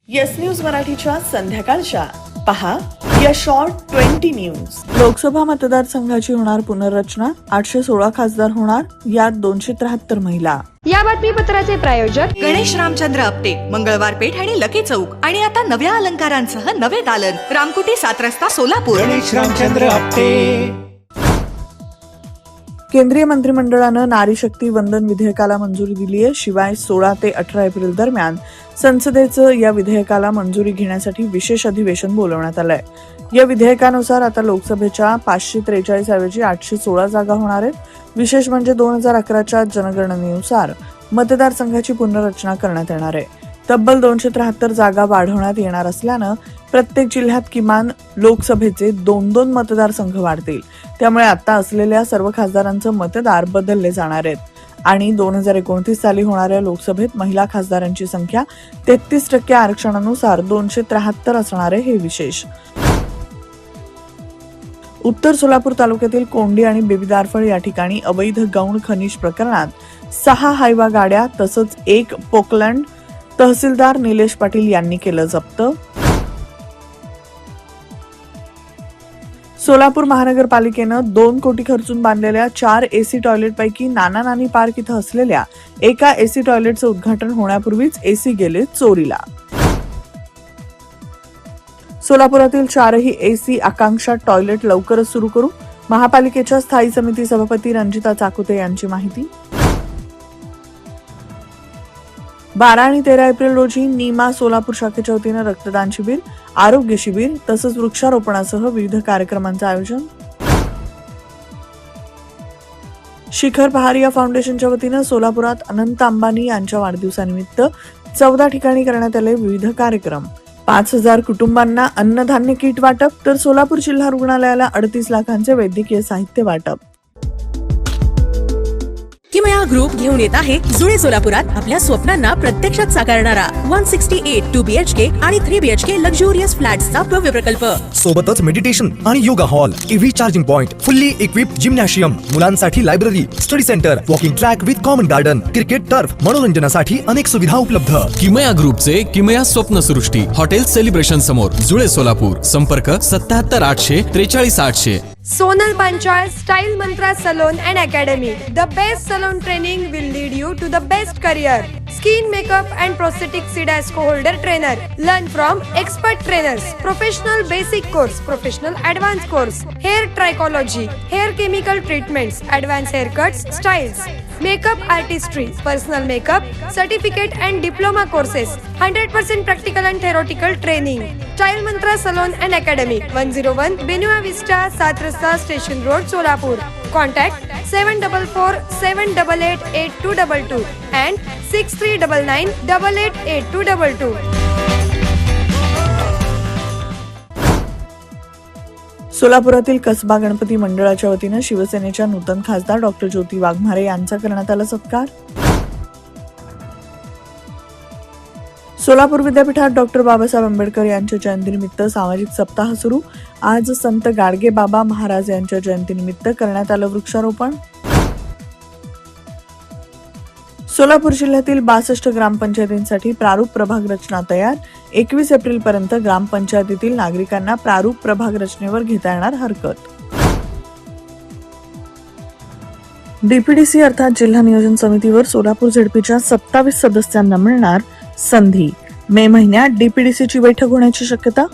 Yes news मराठीच्या संध्याकाळच्या पहा या शॉर्ट 20 न्यूज. लोकसभा मतदारसंघाची होणार पुनर्रचना. 816 खासदार होणार, यात 273 महिला. या बातमीपत्राचे प्रायोजक गणेश रामचंद्र आपटे, मंगळवार पेठ आणि लकी चौक आणि आता नव्या अलंकारांसह नवे दालन, रामकुटी 7 रस्ता सोलापूर. गणेश रामचंद्र आपटे. केंद्रीय मंत्रिमंडळानं नारी शक्ती वंदन विधेयकाला मंजुरी दिली आहे. शिवाय 16 ते 18 एप्रिल दरम्यान संसदेचं या विधेयकाला मंजुरी घेण्यासाठी विशेष अधिवेशन बोलवण्यात आलंय. या विधेयकानुसार आता लोकसभेच्या 543 ऐवजी 816 जागा होणार आहेत. विशेष म्हणजे 2011च्या जनगणनेनुसार मतदारसंघाची पुनर्रचना करण्यात येणार आहे. तब्बल 273 जागा वाढवण्यात येणार असल्यानं प्रत्येक जिल्ह्यात किमान लोकसभेचे 2-2 मतदारसंघ वाढतील. त्यामुळे आता असलेल्या सर्व खासदारांचं मतदार बदलले जाणार आहेत. आणि 2029 साली होणाऱ्या लोकसभेत महिला खासदारांची संख्या 33% आरक्षणानुसार 273 असणार आहे. हे विशेष. उत्तर सोलापूर तालुक्यातील कोंडी आणि बेबीदारफळ या ठिकाणी अवैध गौण खनिज प्रकरणात 6 हायवा गाड्या तसंच 1 पोकलँड तहसीलदार निलेश पाटील यांनी केलं जप्त. सोलापूर महानगरपालिकेनं 2 कोटी खर्चून बांधलेल्या 4 एसी टॉयलेटपैकी नाना नानी पार्क इथं असलेल्या एका एसी टॉयलेटचं उद्घाटन होण्यापूर्वीच एसी गेले चोरीला. सोलापुरातील 4ही एसी आकांक्षा टॉयलेट लवकरच सुरू करू, महापालिकेच्या स्थायी समिती सभापती रंजिता चाकुते यांची माहिती. 12 आणि 13 एप्रिल रोजी नीमा सोलापूर शाखेच्या वतीनं रक्तदान शिबिर, आरोग्य शिबिर तसंच वृक्षारोपणासह विविध कार्यक्रमांचं आयोजन. शिखर पहारिया फाउंडेशनच्या वतीनं सोलापुरात अनंत अंबानी यांच्या वाढदिवसानिमित्त 14 ठिकाणी करण्यात आले विविध कार्यक्रम. 5,000 कुटुंबांना अन्नधान्य किट वाटप तर सोलापूर जिल्हा रुग्णालयाला 38 लाखांचे वैद्यकीय साहित्य वाटप. किमया ग्रुप घेऊन येत आहे जुळे सोलापुरात आपल्या स्वप्नांना प्रत्यक्षात साकारणारा 168 2 BHK आणि 3 BHK लक्झुरियस फ्लॅट्सचा भव्य प्रकल्प. सोबतच मेडिटेशन आणि yoga hall, EV charging point, fully equipped gymnasium, मुलांसाठी library, study centre, walking track with common garden, cricket turf, मनोरंजनासाठी अनेक सुविधा उपलब्ध. किमया ग्रुपचे किमया स्वप्नसृष्टी हॉटेल सेलिब्रेशन समोर जुळे सोलापूर. संपर्क 77 800 43 800. Sonal Panchayat Style Mantra Salon and Academy. The best salon training will lead you to the best career. Skin makeup and prosthetic CDASCO holder trainer. Learn from expert trainers. Professional basic course, professional advanced course. Hair trichology, hair chemical treatments, advanced haircuts, styles. Makeup artistry, personal makeup, certificate and diploma courses. 100% practical and theoretical training. Style Mantra Salon and Academy. 101 Benua Vista, 7 Rasta Station Road, Solapur. Contact 744 788 8222 and 6399 888222. सोलापुरातील Kasba Ganpati मंडळाच्या वतीनं शिवसेनेच्या नूतन खासदार doctor ज्योती वाघमारे यांचा करण्यात आला सत्कार. सोलापूर विद्यापीठात doctor Babasaheb Ambedkar यांच्या जयंतीनिमित्त सामाजिक सप्ताह सुरू. आज संत गाडगे बाबा महाराज यांच्या जयंतीनिमित्त करण्यात आलं वृक्षारोपण. सोलापूर जिल्ह्यातील 62 ग्रामपंचायतींसाठी प्रारूप प्रभाग रचना तयार. 21 एप्रिल पर्यंत ग्रामपंचायतीतील नागरिकांना प्रारूप प्रभाग रचनेवर घेता येणार हरकत. डीपीडीसी अर्थात जिल्हा नियोजन समितीवर सोलापूर झेडपीच्या 27 सदस्यांना मिळणार संधी. मे महिन्यात डीपीडीसीची बैठक होण्याची शक्यता.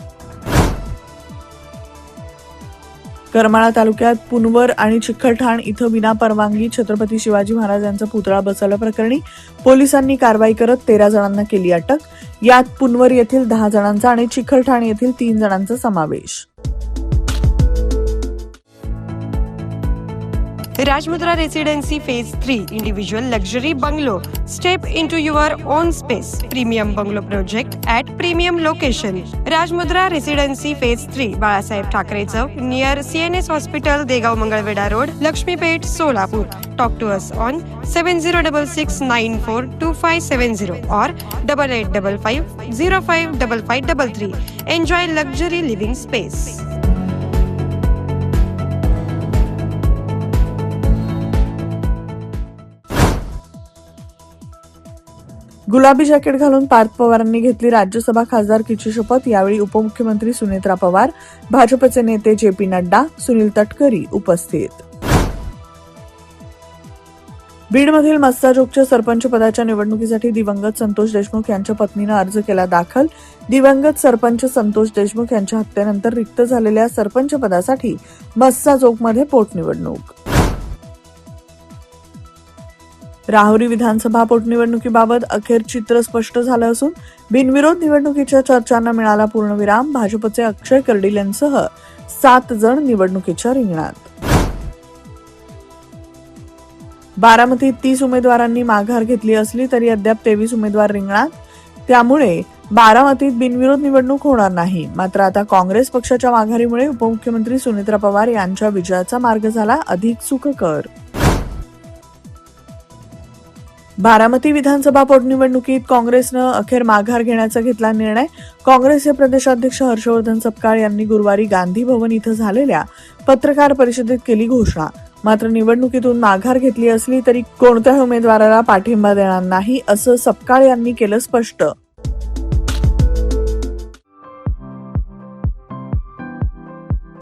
करमाळा तालुक्यात पुनवर आणि चिखलठाण इथं विनापरवानगी छत्रपती शिवाजी महाराज यांचा पुतळा बसवल्याप्रकरणी पोलिसांनी कारवाई करत 13 जणांना केली अटक. यात पुनवर येथील 10 जणांचा आणि चिखलठाण येथील 3 जणांचा समावेश. Rajmudra Residency Phase 3 Individual Luxury Bungalow. Step into your own space. Premium Bungalow Project at Premium Location. Rajmudra Residency Phase 3 Balasaheb Thackeray Chowk near CNS Hospital, Degaon Mangalwedha road, Laxmipeth, Solapur. Talk to us on 7066942570 or 8855055533. Enjoy luxury living space. गुलाबी jacket घालून पार्थ पवारांनी घेतली राज्यसभा खासदारकीची शपथ. यावेळी उपमुख्यमंत्री सुनेत्रा पवार, भाजपचे नेते J P. Nadda, Sunil तटकरी उपस्थित. बीडमधील मस्साजोगच्या सरपंच पदाच्या निवडणुकीसाठी दिवंगत संतोष देशमुख यांच्या पत्नीनं अर्ज केला दाखल. दिवंगत सरपंच संतोष देशमुख यांच्या हत्येनंतर रिक्त झालेल्या सरपंच पदासाठी मस्साजोगमध्ये पोटनिवडणूक. राहुरी विधानसभा पोटनिवडणुकीबाबत अखेर चित्र स्पष्ट झालं असून बिनविरोध निवडणुकीच्या चर्चांना मिळाला पूर्णविराम. भाजपचे अक्षय कर्डिल यांसह 7 जण निवडणुकीच्या रिंगणात. बारामतीत 30 उमेदवारांनी माघार घेतली असली तरी अद्याप 23 उमेदवार रिंगणात. त्यामुळे बारामतीत बिनविरोध निवडणूक होणार नाही. मात्र आता काँग्रेस पक्षाच्या माघारीमुळे उपमुख्यमंत्री सुनेत्रा पवार यांच्या विजयाचा मार्ग झाला अधिक सुखकर. बारामती विधानसभा पोटनिवडणुकीत काँग्रेसनं अखेर माघार घेण्याचा घेतला निर्णय. काँग्रेसचे प्रदेशाध्यक्ष हर्षवर्धन सपकाळ यांनी गुरुवारी गांधी भवन इथं झालेल्या पत्रकार परिषदेत केली घोषणा. मात्र निवडणुकीतून माघार घेतली असली तरी कोणत्याही उमेदवाराला पाठिंबा देणार नाही असं सपकाळ यांनी केलं स्पष्ट.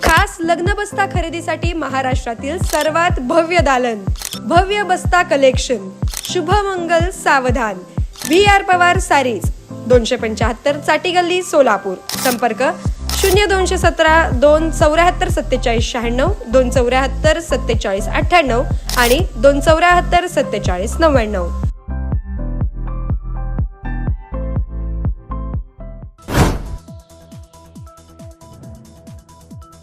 खास लग्न बस्ता खरेदीसाठी महाराष्ट्रातील सर्वात भव्य दालन, भव्य बस्ता कलेक्शन, शुभमंगल सावधान, VR पवार सारीज, 275 चाटी गल्ली सोलापूर. संपर्क 0217 274 47 96, 274 47 98 आणि 274 47 99.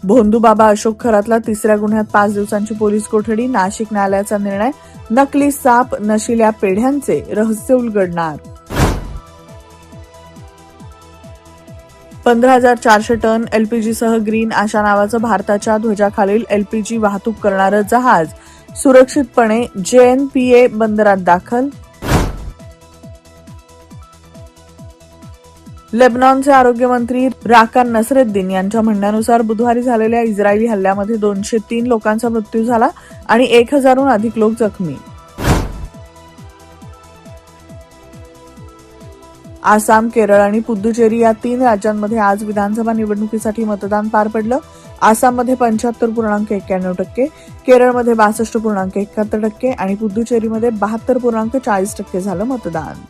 भोंदूबाबा अशोक खरातला तिसऱ्या गुन्ह्यात 5 दिवसांची पोलीस कोठडी. नाशिक न्यायालयाचा निर्णय. नकली साप, नशिल्या पेढ्यांचे रहस्य उलगडणार. 15,400 टन LPG सह ग्रीन आशा नावाचं भारताच्या ध्वजाखालील LPG वाहतूक करणारं जहाज सुरक्षितपणे JNPA बंदरात दाखल. लेबनॉनचे आरोग्यमंत्री राकान नसरुद्दीन यांच्या म्हणण्यानुसार बुधवारी झालेल्या इस्रायली हल्ल्यामध्ये 203 लोकांचा मृत्यू झाला आणि 1,000हून अधिक लोक जखमी. आसाम, केरळ आणि पुद्दुचेरी या 3 राज्यांमध्ये आज विधानसभा निवडणुकीसाठी मतदान पार पडलं. आसाममध्ये 75.91%, केरळमध्ये 62.71% आणि पुद्दुचेरीमध्ये 72.40% झालं मतदान.